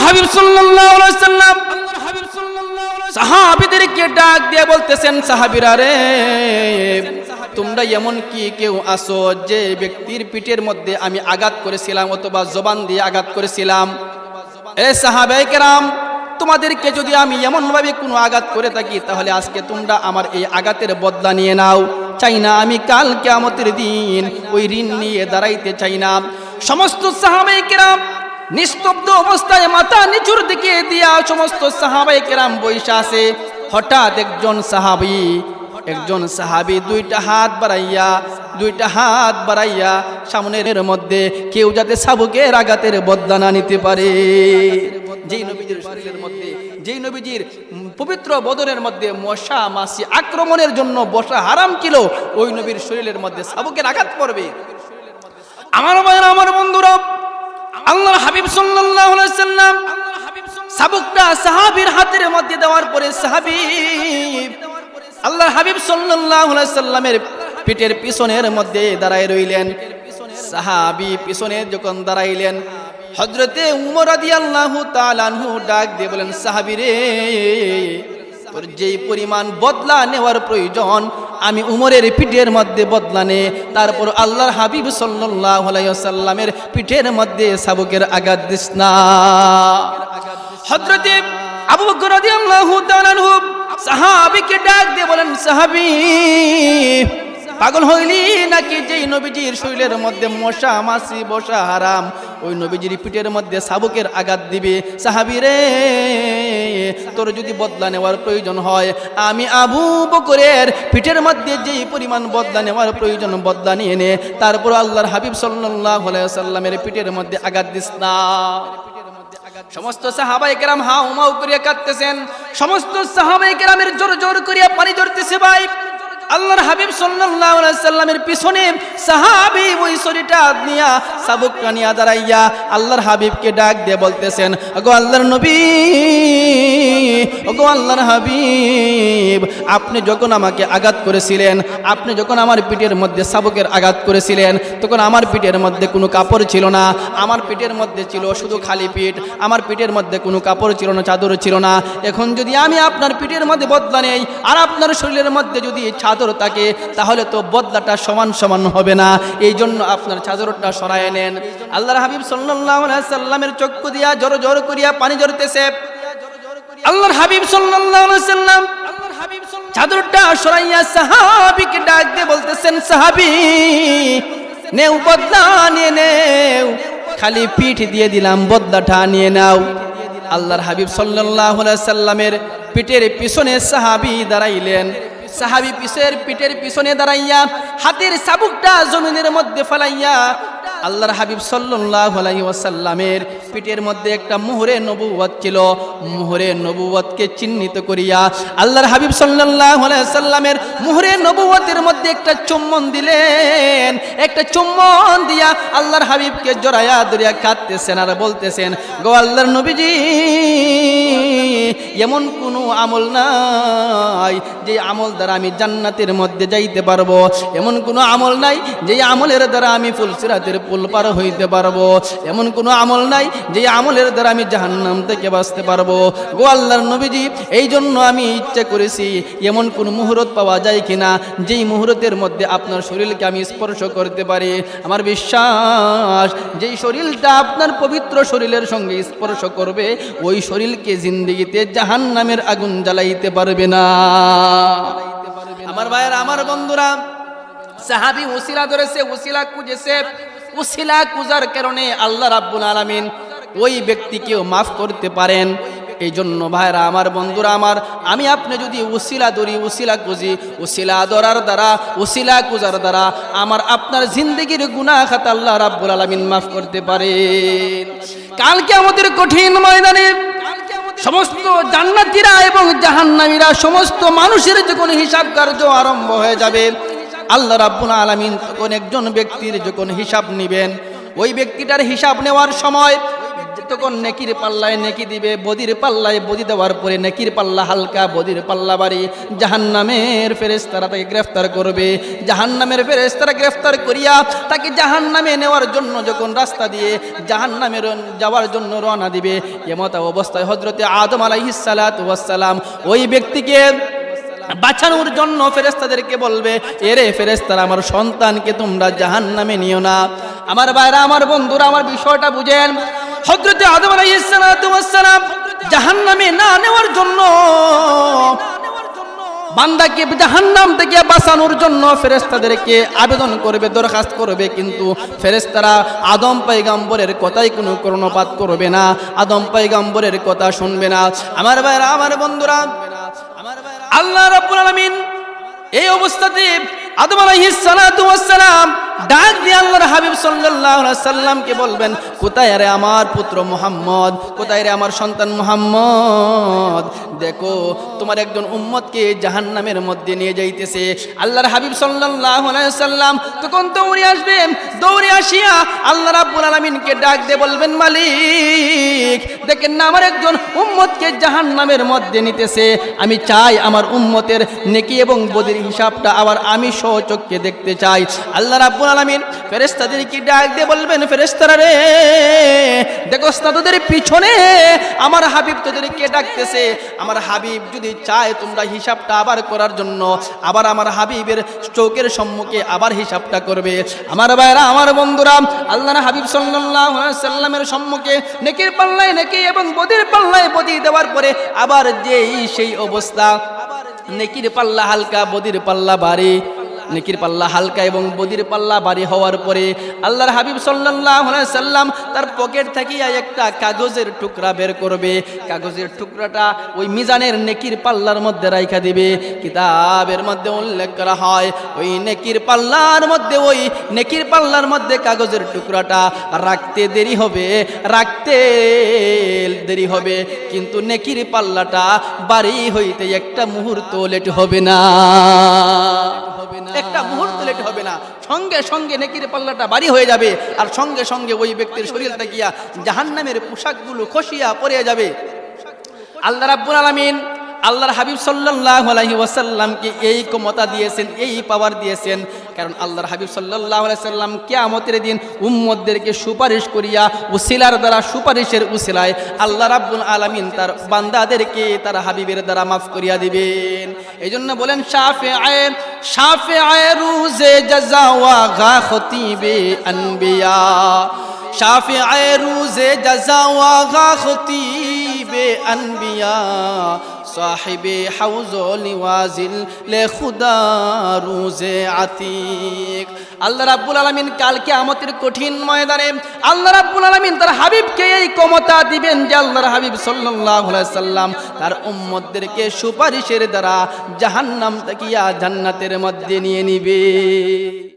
হাবিব সাল্লাল্লাহু আলাইহি ওয়াসাল্লাম সাহাবীদেরকে ডাক দিয়ে বলতেছেন, সাহাবীরা রে, তোমরা এমন কি কেউ আসো যে ব্যক্তির পিঠের মধ্যে আমি আঘাত করেছিলাম অথবা জবান দিয়ে আঘাত করেছিলাম? এ সাহাবায়ে কেরাম, তোমাদেরকে যদি আমি এমন ভাবে কোনো আঘাত করে থাকি তাহলে আজকে তোমরা আমার এই আঘাতের বদলা নিয়ে নাও। চাই না আমি কাল কিয়ামতের দিন ওই ঋণ নিয়ে দাঁড়াইতে চাই না। সমস্ত সাহাবায়ে কেরাম নিস্তব্ধ অবস্থায় মাথা নিচুর দিকে দিয়া সমস্ত সাহাবায়ে কেরাম বইসা আছে। হঠাৎ একজন সাহাবী দুইটা হাত বাড়াইয়া সামনের মধ্যে কেউ যাতে শাবকের আঘাতের বদলা না নিতে পারে। যেই নবীজির শরীরের মধ্যে, যেই নবীজির পবিত্র বদনের মধ্যে মশা মাছি আক্রমণের জন্য বসা হারাম ছিল, ওই নবীর শরীরের মধ্যে শাবকের আঘাত পড়বে। আমার ভাইরা, আমার বন্ধুরা, আল্লাহর হাবিব সাল্লাল্লাহু আলাইহি ওয়াসাল্লাম শাবকটা সাহাবীর হাতের মধ্যে দেওয়ার পরে আল্লাহর হাবিব সাল্লাল্লাহু আলাইহি ওয়াসাল্লামের পিঠের পিছনের মধ্যে দাঁড়ায় রইলেন। সাহাবী পিছনে যখন দাঁড়াইলেন, হযরতে উমর রাদিয়াল্লাহু তাআলা আনহু ডাক দিয়ে বলেন, সাহাবী রে, তোর যেই পরিমাণ বদলা নেওয়ার প্রয়োজন আমি উমরের পিঠের মধ্যে বদলা নে, তারপর আল্লাহর হাবিব সাল্লাল্লাহু আলাইহি ওয়াসাল্লামের পিঠের মধ্যে শাবকের আঘাত দিস না। হযরতে আবু বকর রাদিয়াল্লাহু তাআলা আনহু সাহাবীকে ডাক দিয়ে বলেন, সাহাবী, পাগল হইলি নাকি? যেই নবীজির শরীরের মধ্যে মশা মাছি বসা হারাম, ওই নবীজির পিঠের মধ্যে শাবকের আঘাত দিবে? সাহাবী রে, তোর যদি বদলা নেওয়ার প্রয়োজন হয় আমি আবু বকরের পিঠের মধ্যে যেই পরিমাণ বদলা নেওয়ার প্রয়োজন বদলা নিয়ে নে, তারপর আল্লাহর হাবিব সাল্লাল্লাহু আলাইহি ওয়াসাল্লামের পিঠের মধ্যে আঘাত দিস না। সমস্ত সাহাবায়ে কেরাম হাউমাউ করিয়া কাঁদতেছেন। সমস্ত সাহাবায়ে কেরামের জোর জোর করিয়া পানি ঝরতেছে। ভাই, আল্লাহর হাবিব সাল্লাল্লাহু আলাইহি ওয়াসাল্লামের পিছনে সাহাবী ওই ছড়িটা নিয়া শাবকটা নিয়া দাঁড়াইয়া আল্লাহর হাবিবকে ডাক দিয়ে বলতেছেন, ওগো আল্লাহর নবী, ওগো আল্লাহর হাবিব, আপনি যখন আমাকে আঘাত করেছিলেন, আপনি যখন আমার পিঠের মধ্যে শাবকের আঘাত করেছিলেন, তখন আমার পিঠের মধ্যে কোনো কাপড় ছিল না, আমার পিঠের মধ্যে ছিল শুধু খালি পিঠ, আমার পিঠের মধ্যে কোনো কাপড় ছিল না, চাদর ছিল না। এখন যদি আমি আপনার পিঠের মধ্যে বদলা নেই আর আপনার শরীরের মধ্যে যদি চাদর থাকে, তাহলে তো বদলাটা সমান সমান হবে না। এই জন্য আপনার চাদরটা সরায় নেন। আল্লাহর হাবিব সাল্লাল্লাহু আলাইহি ওয়াসাল্লামের চক্ষু দিয়া জোর জোর করিয়া পানি ঝরতেছে। আল্লাহর হাবিব সাল্লাল্লাহু আলাইহি ওয়াসাল্লাম চাদরটা সরাইয়া সাহাবীকে ডাক দিয়ে বলতেছেন, সাহাবী, নেও বদলা নিয়ে নেও, খালি পিঠ দিয়ে দিলাম, বদলাটা নিয়ে নাও। আল্লাহর হাবিব সাল্লাল্লাহু আলাইহি ওয়াসাল্লামের পিঠের পিছনে সাহাবী দাঁড়াইলেন। সাহাবী পিঠের পিছনে দাঁড়াইয়া হাতের চাবুকটা জমিনের মধ্যে ফেলাইয়া আল্লাহর হাবিব সাল্লাল্লাহু আলাইহি ওয়াসাল্লামের পিঠের মধ্যে একটা মোহরে নবুয়ত ছিল। মোহরে নবুয়তকে চিহ্নিত করিয়া আল্লাহর হাবিব সাল্লাল্লাহু আলাইহি ওয়াসাল্লামের মোহরে নবুয়তের মধ্যে একটা চুম্বন দিলেন। একটা চুম্বন দিয়া আল্লাহর হাবিবকে জড়াইয়া ধরিয়া কাঁদতেছেন আর বলতেছেন, গো আল্লাহর নবীজি, এমন কোনো আমল নাই যে আমল দ্বারা আমি জান্নাতের মধ্যে যাইতে পারবো, এমন কোনো আমল নাই যে আমলের দ্বারা আমি ফুলসিরাতের পুল পার হইতে পারবো, এমন কোনো আমল নাই যে আমলের দ্বারা আমি জাহান্নাম থেকে বাঁচতে পারবো। গো আল্লাহর নবীজি, এই জন্য আমি ইচ্ছা করেছি এমন কোন মুহূর্ত পাওয়া যায় কিনা যেই মুহূর্তের মধ্যে আপনার শরীরকে আমি স্পর্শ করতে পারি। আমার বিশ্বাস, যেই শরীরটা আপনার পবিত্র শরীরের সঙ্গে স্পর্শ করবে, ওই শরীরকে জিন্দেগিতে জাহান্নামের আগুন জ্বালাইতে পারবে না। আমার ভাইয়েরা, আমার বন্ধুরা, সাহাবী ওসিলা ধরেছে, ওসিলা খুঁজেছে। ওসিলা খুঁজার কারণে আল্লাহ রাব্বুল আলামিন ওই ব্যক্তিকেও মাফ করতে পারেন। এই জন্য ভাইরা, আমার বন্ধুরা আমার, আমি আপনি যদি ওসিলা ধরি, ওসিলা খুঁজি, ওসিলা ধরার দ্বারা, ওসিলা খুঁজার দ্বারা আমার আপনার জিন্দেগির গুনাহ খাতা আল্লাহ রাব্বুল আলামিন মাফ করতে পারেন। কালকে আমাদের কঠিন ময়দানে সমস্ত জান্নাতীরা এবং জাহান্নামীরা, সমস্ত মানুষের যখন হিসাব কার্য আরম্ভ হয়ে যাবে, আল্লাহ রাব্বুল আলামিন তখন একজন ব্যক্তির যখন হিসাব নেবেন, ওই ব্যক্তিটার হিসাব নেওয়ার সময় তখন নেকির পাল্লায় নেকি দিবে, বদির পাল্লায় বদি দেওয়ার পরে নেকির পাল্লা হালকা, বদির পাল্লা ভারী। জাহান্নামের ফেরেশতারা তাকে গ্রেফতার করবে। জাহান্নামের ফেরেশতারা গ্রেফতার করিয়া তাকে জাহান্নামে নেওয়ার জন্য যখন রাস্তা দিয়ে জাহান্নামে যাওয়ার জন্য রওনা দিবে, এমত অবস্থায় হযরতে আদম আলাইহিস সালাতু ওয়াস সালাম ওই ব্যক্তিকে বাঁচানোর জন্য ফেরেশতাদেরকে বলবে, এরে ফেরেশতারা, আমার সন্তানকে তোমরা জাহান্নামে নিও না। আমার ভাইরা, আমার বন্ধুরা, আমার বিষয়টা বুঝেন। হযরতে আদম আলাইহিস সালাতু ওয়াস সালাম জাহান্নামে না নেওয়ার জন্য বান্দাকে জাহান্নাম থেকে বাঁচানোর জন্য ফেরেশতাদেরকে আবেদন করবে, দরখাস্ত করবে, কিন্তু ফেরেশতারা আদম পয়গম্বরের কথাই কোনো কর্ণপাত করবে না, আদম পয়গম্বরের কথা শুনবে না। আমার ভাইরা, আমার বন্ধুরা, আল্লাহ রাব্বুল আলামিন এই অবস্থাতে আদম আলাইহিস সালাতু ওয়াস সালাম ডাক দিয়ে আল্লাহর হাবিব সাল্লাল্লাহু আলাইহি সাল্লামকে বলবেন, কোথায় রে আমার পুত্র মুহাম্মদ, কোথায় রে আমার সন্তান মুহাম্মদ? দেখো তোমার একজন উম্মতকে জাহান্নামের মধ্যে নিয়ে যাইতেছে। আল্লাহর হাবিব সাল্লাল্লাহু আলাইহি সাল্লাম তখন দৌড়ে আসবেন, দৌড়ে আসিয়া আল্লাহ রাব্বুল আলামিনকে ডাক দিয়ে বলবেন, মালিক দেখেন না, আমার একজন উম্মতকে জাহান্নামের মধ্যে নিতেছে। আমি চাই আমার উম্মতের নেকি এবং বদির হিসাবটা আবার আমি স্বচক্ষে দেখতে চাই। আল্লাহ রাব্বুল আলামিন ফেরেশতাদেরকে ডাক দিয়ে বলবেন, ফেরেশতারা রে, দেখো তোদের পিছনে আমার হাবিব তোদেরকে ডাকতেছে। আমার হাবিব যদি চায় তোমরা হিসাবটা আবার করার জন্য, আবার আমার হাবিবের চোখের সম্মুখে আবার হিসাবটা করবে। আমার ভাইরা, আমার বন্ধুরা, আল্লাহর হাবিব সাল্লাল্লাহু আলাইহি সাল্লামের সম্মুখে নেকির পাল্লায় নেকি এবং বদির পাল্লায় বদি দেওয়ার পরে আবার সেই অবস্থা, নেকির পাল্লা হালকা, বদির পাল্লা ভারী। নেকির পাল্লা হালকা এবং বদির পাল্লা ভারী হওয়ার পরে আল্লাহর হাবিব সাল্লাল্লাহু আলাইহি সাল্লাম তার পকেট থেকে একটা কাগজের টুকরা বের করবে। কাগজের টুকরাটা ওই মিজানের নেকির পাল্লার মধ্যে রাইখা দিবে। কিতাবের মধ্যে উল্লেখ করা হয়, ওই নেকির পাল্লার মধ্যে কাগজের টুকরাটা রাখতে দেরি হবে, কিন্তু নেকির পাল্লাটা ভারী হইতে একটা মুহূর্ত লেট হবে না, একটা মুহূর্ত লেট হবে না। সঙ্গে সঙ্গে নেকির পাল্লাটা ভারী হয়ে যাবে, আর সঙ্গে সঙ্গে ওই ব্যক্তির শরীরটা গিয়া জাহান্নামের পোশাকগুলো খসিয়া পড়ে যাবে। আল্লাহ রাব্বুল আলামিন আল্লাহর হাবিব সাল্লাল্লাহু আলাইহি ওয়াসাল্লামকে এই ক্ষমতা দিয়েছেন, এই পাওয়ার দিয়েছেন, কারণ আল্লাহর হাবিব সাল্লাল্লাহু আলাইহি সাল্লাম কিয়ামতের দিন উম্মতদেরকে সুপারিশ করিয়া উসিলার দ্বারা, সুপারিশের উসিলায় আল্লাহ রাব্বুল আলামিন তার বান্দাদেরকে তার হাবিবের দ্বারা মাফ করিয়া দিবেন। এইজন্য বলেন, শাফিআয়ে রুজে জাযা ওয়া গা খতিবে আনবিয়া, শাফিআয়ে রুজে জাযা ওয়া গা খতিবে আনবিয়া, সাহিবে হাউজুল লিওয়াজিল লে খুদা রুজে আতিক। আল্লাহ রাব্বুল আলামিন কাল কিয়ামতের কঠিন ময়দানে আল্লাহ রাব্বুল আলামিন তার হাবিবকে এই ক্ষমতা দিবেন যে আল্লাহর হাবিব সাল্লাল্লাহু আলাইহি সাল্লাম তার উম্মতদেরকে সুপারিশের দ্বারা জাহান্নাম থেকে জান্নাতের মধ্যে নিয়ে নিবে।